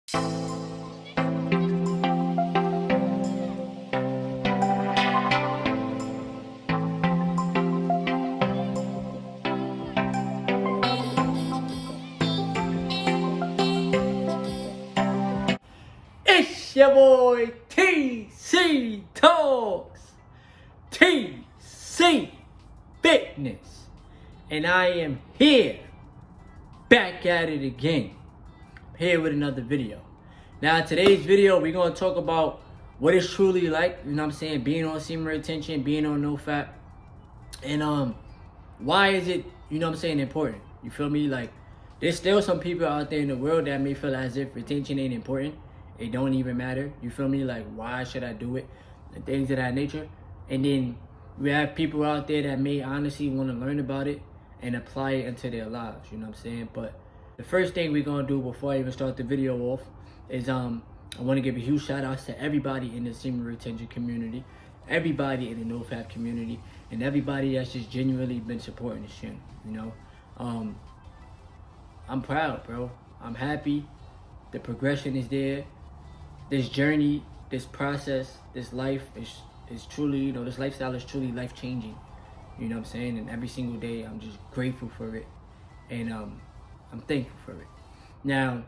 It's your boy TC Talks, TC Fitness, and I am here, back at it again, here with another video. Now, in today's video, we're going to talk about what it's truly like, you know what I'm saying, being on semen retention, being on no fap, and why is it, you know what I'm saying, important? You feel me? Like, there's still some people out there in the world that may feel as if retention ain't important. It don't even matter. You feel me? Like, why should I do it? And things of that nature. And then we have people out there that may honestly want to learn about it and apply it into their lives. You know what I'm saying? But the first thing we're going to do before I even start the video off is I want to give a huge shout out to everybody in the semen retention community, everybody in the NoFap community, and everybody that's just genuinely been supporting this channel. You know, I'm proud, bro. I'm happy. The progression is there. This journey, this process, this life is truly, you know, this lifestyle is truly life-changing. You know what I'm saying? And every single day, I'm just grateful for it. And I'm thankful for it. Now,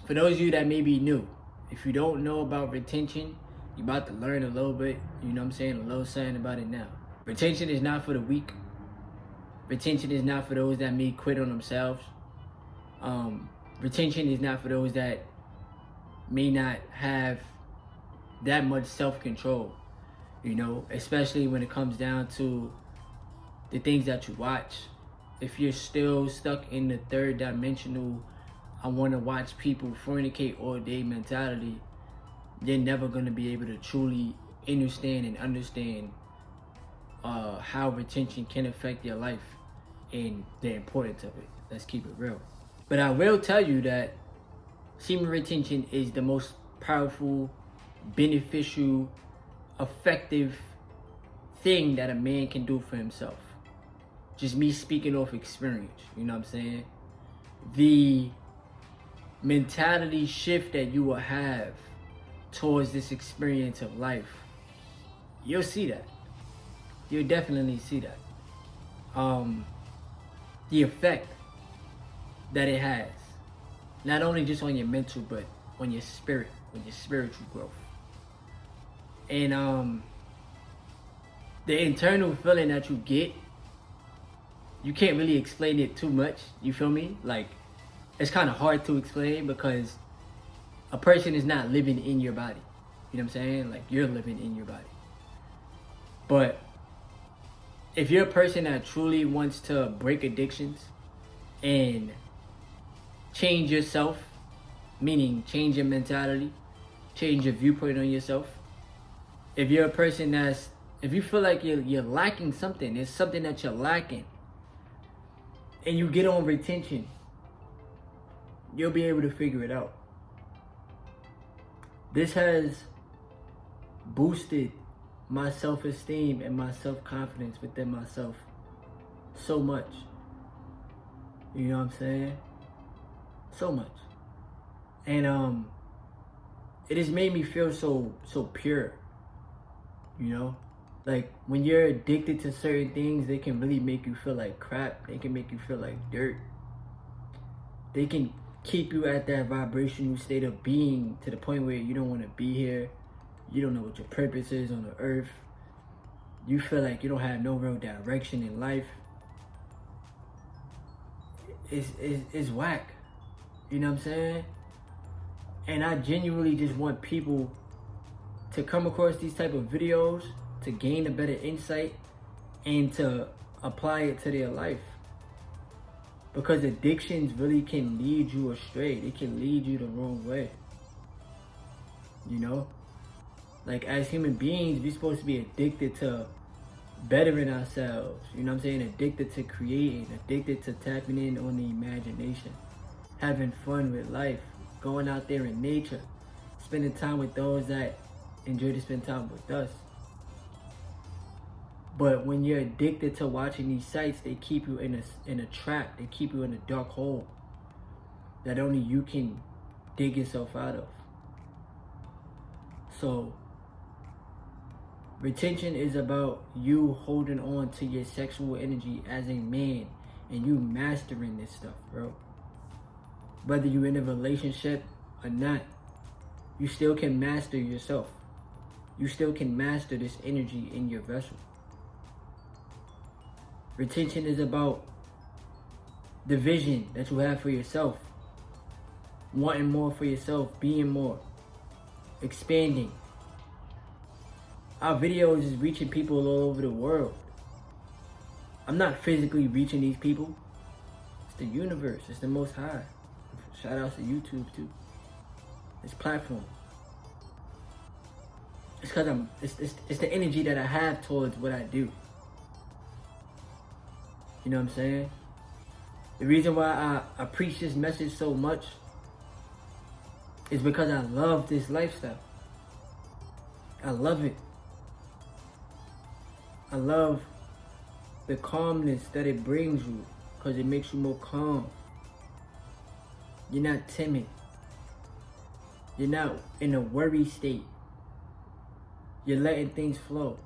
for those of you that may be new, if you don't know about retention, you're about to learn a little bit, you know what I'm saying, a little something about it now. Retention is not for the weak. Retention is not for those that may quit on themselves. Retention is not for those that may not have that much self-control, you know, especially when it comes down to the things that you watch. If you're still stuck in the third dimensional, I want to watch people fornicate all day mentality, you're never going to be able to truly understand how retention can affect your life and the importance of it. Let's keep it real. But I will tell you that semen retention is the most powerful, beneficial, effective thing that a man can do for himself. Just me speaking off experience, you know what I'm saying? The mentality shift that you will have towards this experience of life, you'll see that. You'll definitely see that. The effect that it has, not only just on your mental, but on your spirit, on your spiritual growth. And the internal feeling that you get, you can't really explain it too much, you feel me? Like, it's kind of hard to explain because a person is not living in your body. You know what I'm saying? Like, you're living in your body. But if you're a person that truly wants to break addictions and change yourself, meaning change your mentality, change your viewpoint on yourself. If you're a person if you feel like you're lacking something, there's something that you're lacking, and you get on retention, you'll be able to figure it out. This has boosted my self-esteem and my self-confidence within myself so much. You know what I'm saying? So much. And it has made me feel so pure, you know? Like, when you're addicted to certain things, they can really make you feel like crap. They can make you feel like dirt. They can keep you at that vibrational state of being to the point where you don't want to be here. You don't know what your purpose is on the earth. You feel like you don't have no real direction in life. It's whack. You know what I'm saying? And I genuinely just want people to come across these type of videos to gain a better insight and to apply it to their life. Because addictions really can lead you astray. They can lead you the wrong way. You know? Like, as human beings, we're supposed to be addicted to bettering ourselves. You know what I'm saying? Addicted to creating. Addicted to tapping in on the imagination. Having fun with life. Going out there in nature. Spending time with those that enjoy to spend time with us. But when you're addicted to watching these sites, they keep you in a trap. They keep you in a dark hole that only you can dig yourself out of. So, retention is about you holding on to your sexual energy as a man and you mastering this stuff, bro. Whether you're in a relationship or not, you still can master yourself. You still can master this energy in your vessel. Retention is about the vision that you have for yourself. Wanting more for yourself, being more, expanding. Our videos is reaching people all over the world. I'm not physically reaching these people. It's the universe. It's the Most High. Shout out to YouTube too. This platform. It's because it's the energy that I have towards what I do. You know what I'm saying? The reason why I preach this message so much is because I love this lifestyle. I love it. I love the calmness that it brings you because it makes you more calm. You're not timid. You're not in a worry state. You're letting things flow.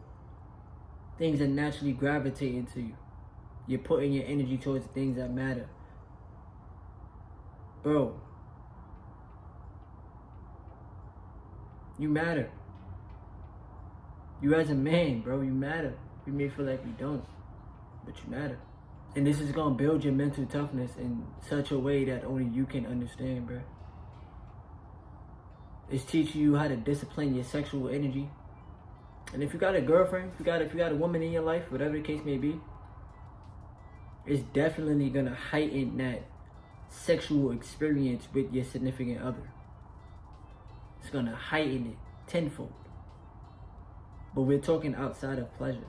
Things are naturally gravitating to you. You're putting your energy towards the things that matter. Bro, you matter. You as a man, bro, you matter. We may feel like we don't, but you matter. And this is gonna build your mental toughness in such a way that only you can understand, bro. It's teaching you how to discipline your sexual energy. And if you got a girlfriend, if you got a woman in your life, whatever the case may be, it's definitely gonna heighten that sexual experience with your significant other. It's gonna heighten it tenfold. But we're talking outside of pleasure.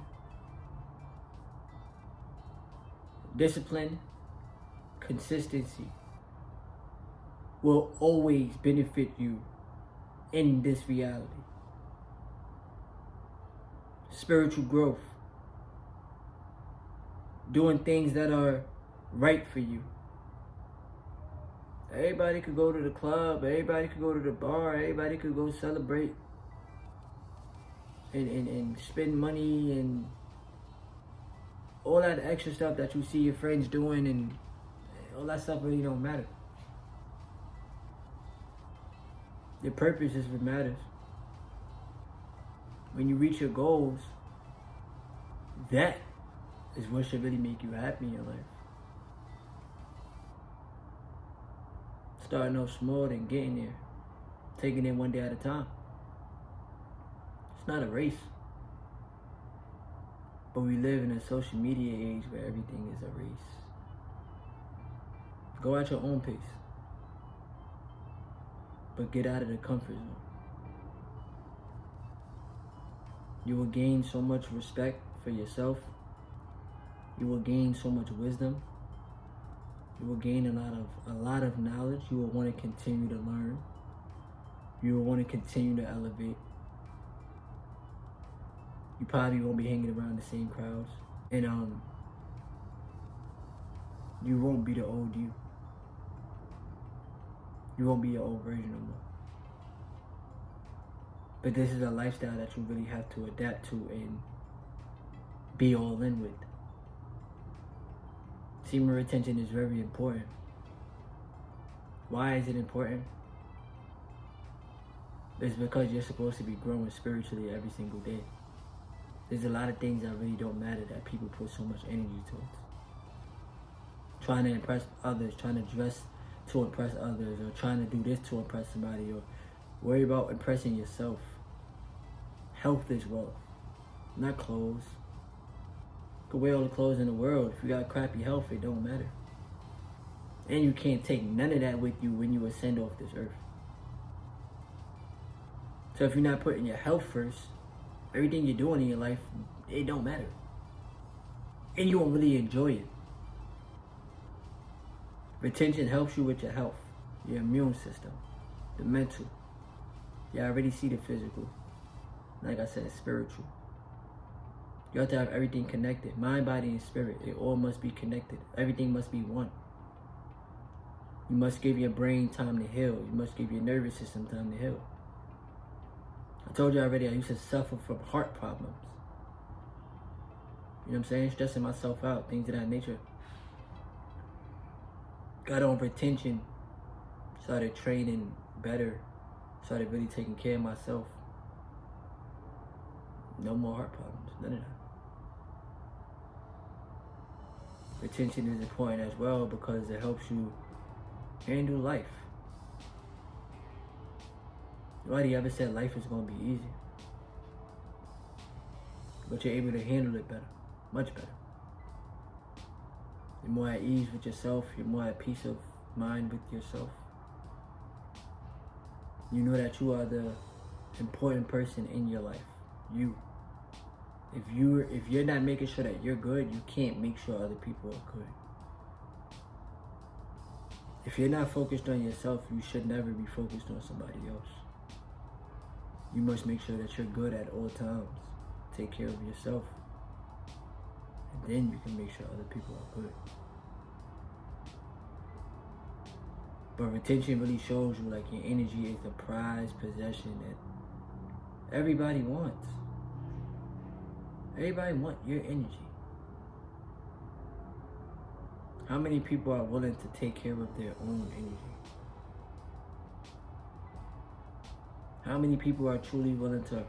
Discipline, consistency will always benefit you in this reality. Spiritual growth. Doing things that are right for you. Everybody could go to the club, everybody could go to the bar, everybody could go celebrate and spend money and all that extra stuff that you see your friends doing, and all that stuff really don't matter. Your purpose is what matters. When you reach your goals, that is what should really make you happy in your life. Starting off small and getting there. Taking it one day at a time. It's not a race. But we live in a social media age where everything is a race. Go at your own pace. But get out of the comfort zone. You will gain so much respect for yourself. You will gain so much wisdom. You will gain a lot of knowledge. You will want to continue to learn. You will want to continue to elevate. You probably won't be hanging around the same crowds. And you won't be the old you. You won't be your old version no more. But this is a lifestyle that you really have to adapt to and be all in with. Semen retention is very important. Why is it important? It's because you're supposed to be growing spiritually every single day. There's a lot of things that really don't matter that people put so much energy towards. Trying to impress others, trying to dress to impress others, or trying to do this to impress somebody, or worry about impressing yourself. Health is wealth, not clothes. You can wear all the clothes in the world. If you got crappy health, it don't matter. And you can't take none of that with you when you ascend off this earth. So if you're not putting your health first, everything you're doing in your life, it don't matter. And you won't really enjoy it. Retention helps you with your health, your immune system, the mental. You already see the physical. Like I said, spiritual. You have to have everything connected. Mind, body, and spirit. It all must be connected. Everything must be one. You must give your brain time to heal. You must give your nervous system time to heal. I told you already, I used to suffer from heart problems. You know what I'm saying? Stressing myself out, things of that nature. Got on retention. Started training better. Started really taking care of myself. No more heart problems. None of that. Retention is important as well because it helps you handle life. Nobody ever said life is going to be easy. But you're able to handle it better. Much better. You're more at ease with yourself. You're more at peace of mind with yourself. You know that you are the important person in your life. You. If you're not making sure that you're good, you can't make sure other people are good. If you're not focused on yourself, you should never be focused on somebody else. You must make sure that you're good at all times. Take care of yourself. And then you can make sure other people are good. But retention really shows you like your energy is the prized possession that everybody wants. Everybody wants your energy. How many people are willing to take care of their own energy? How many people are truly willing to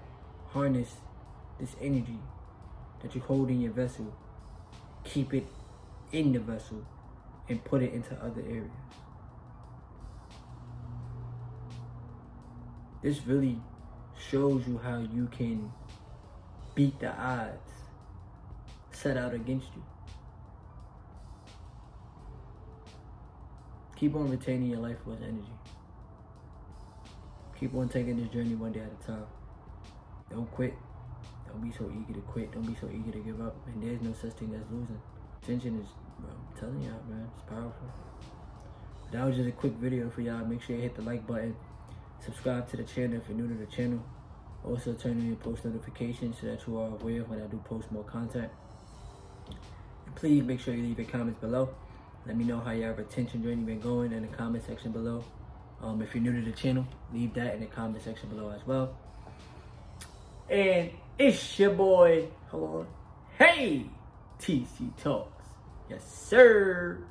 harness this energy that you hold in your vessel, keep it in the vessel, and put it into other areas? This really shows you how you can beat the odds set out against you. Keep on retaining your life force energy. Keep on taking this journey one day at a time. Don't quit. Don't be so eager to quit. Don't be so eager to give up. And there's no such thing as losing. Tension is, bro, I'm telling y'all, man, it's powerful. But that was just a quick video for y'all. Make sure you hit the like button. Subscribe to the channel if you're new to the channel. Also turn on your post notifications so that you are aware when I do post more content. And please make sure you leave your comments below. Let me know how your retention journey been going in the comment section below. If you're new to the channel, leave that in the comment section below as well. And it's your boy, hold on, hey, TC Talks. Yes, sir.